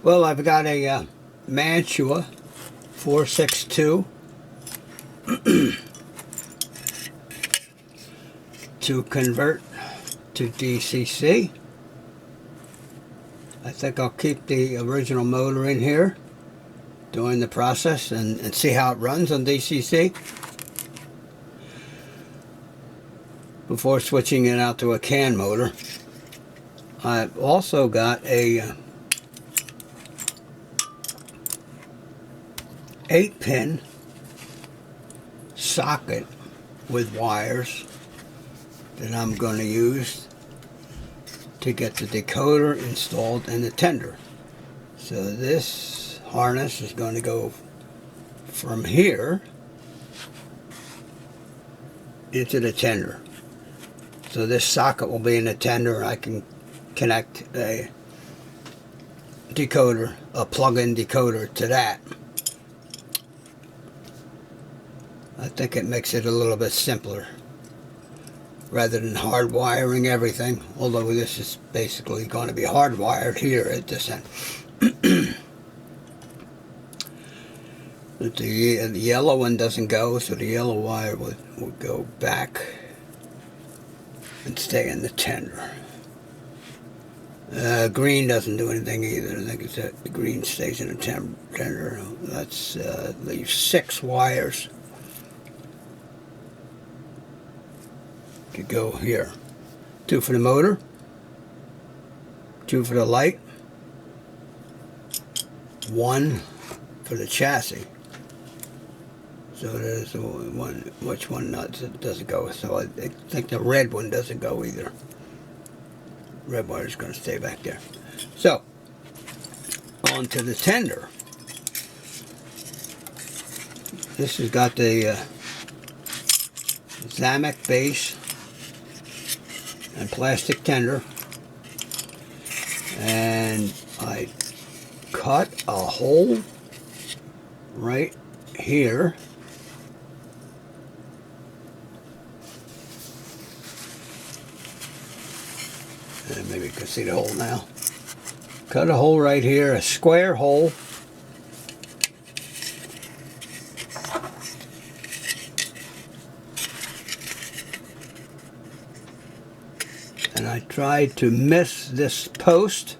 Well, I've got a Mantua 462 to convert to DCC. I think I'll keep the original motor in here during the process and see how it runs on DCC before switching it out to a CAN motor. I've also got a 8-pin socket with wires that I'm going to use to get the decoder installed in the tender. So this harness is going to go from here into the tender. So this socket will be in the tender, and I can connect a decoder, a plug-in decoder to that. I think it makes it a little bit simpler rather than hardwiring everything, although this is basically going to be hardwired here at this end. But the yellow one doesn't go, so the yellow wire would go back and stay in the tender. Green doesn't do anything either. I think it's that the green stays in the tender. That's leaves 6 wires to go here. 2 for the motor, 2 for the light, 1 for the chassis. So there's one. Which one doesn't go? So I think the red one doesn't go either. Red wire is going to stay back there. So on to the tender. This has got the Zamek base and plastic tender, and I cut a hole right here and maybe you can see the hole now. Cut a hole right here, a square hole, and I tried to miss this post.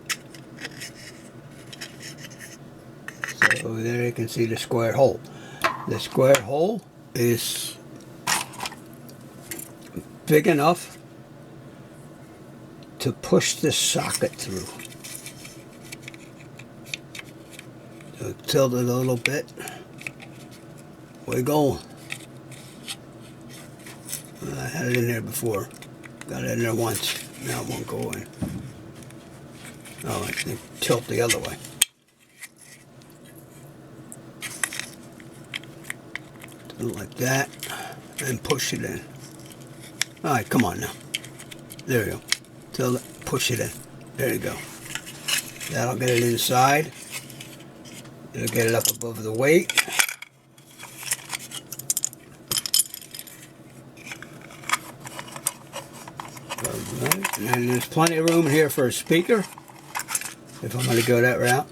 So there you can see the square hole. The square hole is big enough to push this socket through. So tilt it a little bit. Wiggle. I had it in there before. Got it in there once. Now it won't go in. Oh, I think tilt the other way. Like that, and push it in. Alright, come on now. There you go. Tilt it, push it in. There you go. That'll get it inside. It'll get it up above the weight. And there's plenty of room here for a speaker. If I'm going to go that route.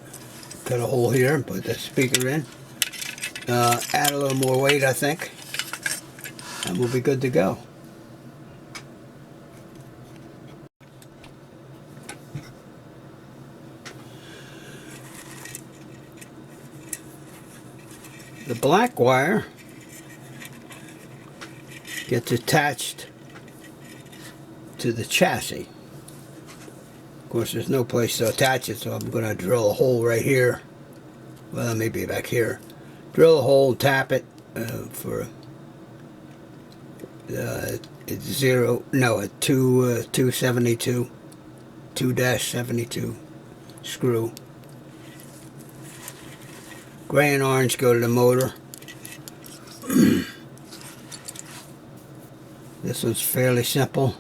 Cut a hole here and put the speaker in. Add a little more weight, I think, and we'll be good to go. The black wire gets attached to the chassis. Of course, there's no place to attach it, so I'm going to drill a hole right here. Well, maybe back here. Drill a hole, tap it for it's 272, 2-72 screw. Gray and orange go to the motor. This one's fairly simple.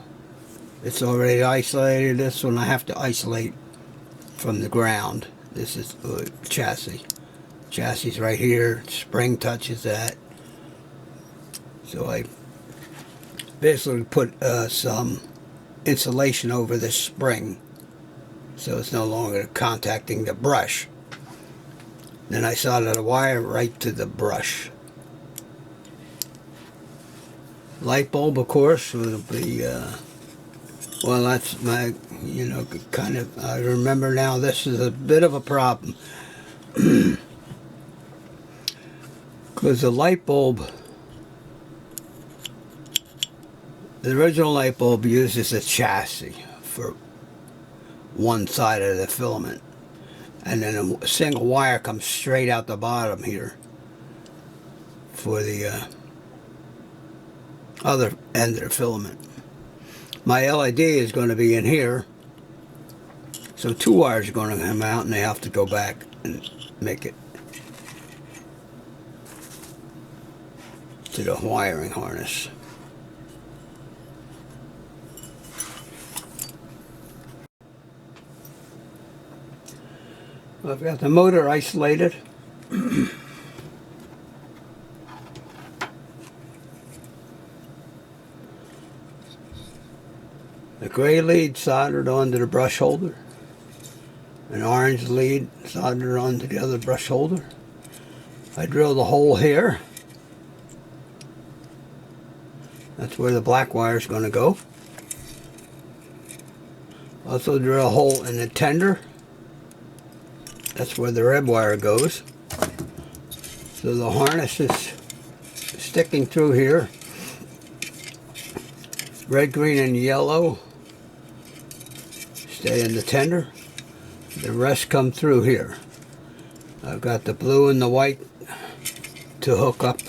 It's already isolated. This one I have to isolate from the ground. This is the chassis. Chassis right here, spring touches that. So I basically put some insulation over this spring so it's no longer contacting the brush. Then I soldered a wire right to the brush. Light bulb, of course, will be, well, that's my, you know, kind of, I remember now this is a bit of a problem. Because the light bulb, the original light bulb uses a chassis for one side of the filament. And then a single wire comes straight out the bottom here for the other end of the filament. My LED is going to be in here, so 2 wires are going to come out and they have to go back and make it to the wiring harness. I've got the motor isolated. The gray lead soldered onto the brush holder. An orange lead soldered onto the other brush holder. I drilled a hole here. That's where the black wire is going to go. Also drill a hole in the tender. That's where the red wire goes. So the harness is sticking through here. Red, green, and yellow stay in the tender. The rest come through here. I've got the blue and the white to hook up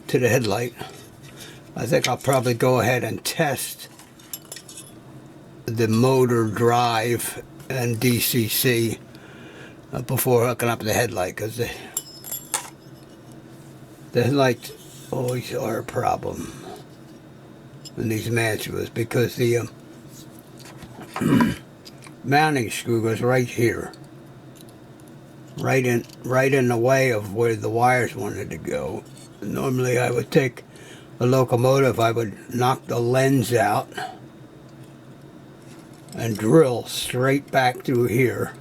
to the headlight. I think I'll probably go ahead and test the motor drive and DCC before hooking up the headlight, because the headlights always are a problem in these Mantuas, because the mounting screw goes right here, right in the way of where the wires wanted to go. Normally I would take a locomotive, I would knock the lens out and drill straight back through here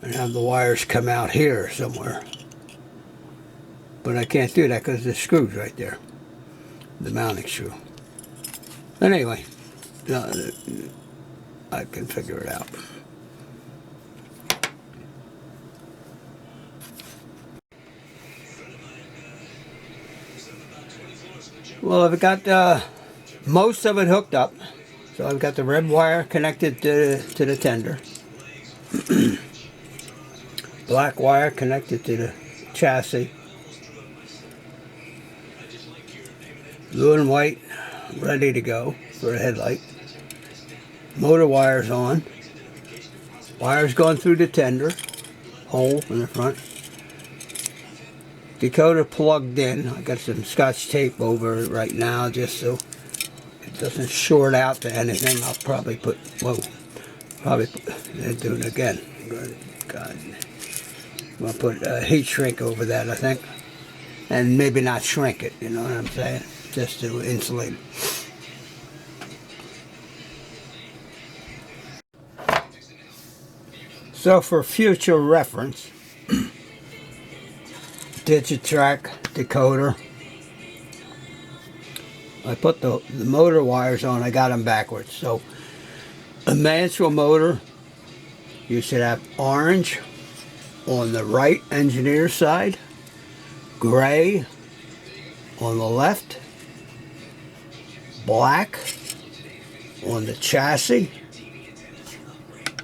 and have the wires come out here somewhere. But I can't do that because the screw's right there, the mounting screw. But anyway, I can figure it out. Well, I've got most of it hooked up. So I've got the red wire connected to the tender. Black wire connected to the chassis. Blue and white ready to go for a headlight. Motor wires on. Wires going through the tender. Hole in the front. Decoder plugged in. I got some Scotch tape over it right now just so it doesn't short out to anything. I'll probably put, whoa, they're doing it again. God. I'm going to put heat shrink over that, I think. And maybe not shrink it, you know what I'm saying? Just to insulate it. So for future reference, Digitrack decoder. I put the motor wires on, I got them backwards. So a Mantua motor, you should have orange on the right engineer side, gray on the left, black on the chassis,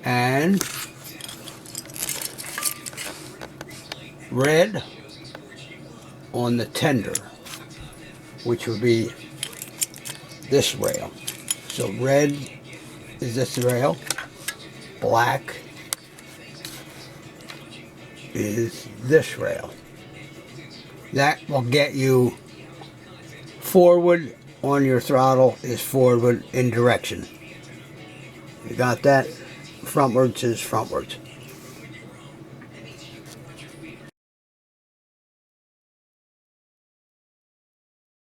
and red on the tender, which would be this rail. So red is this rail, black is this rail. That will get you forward on your throttle is forward in direction. You got that? Frontwards is frontwards.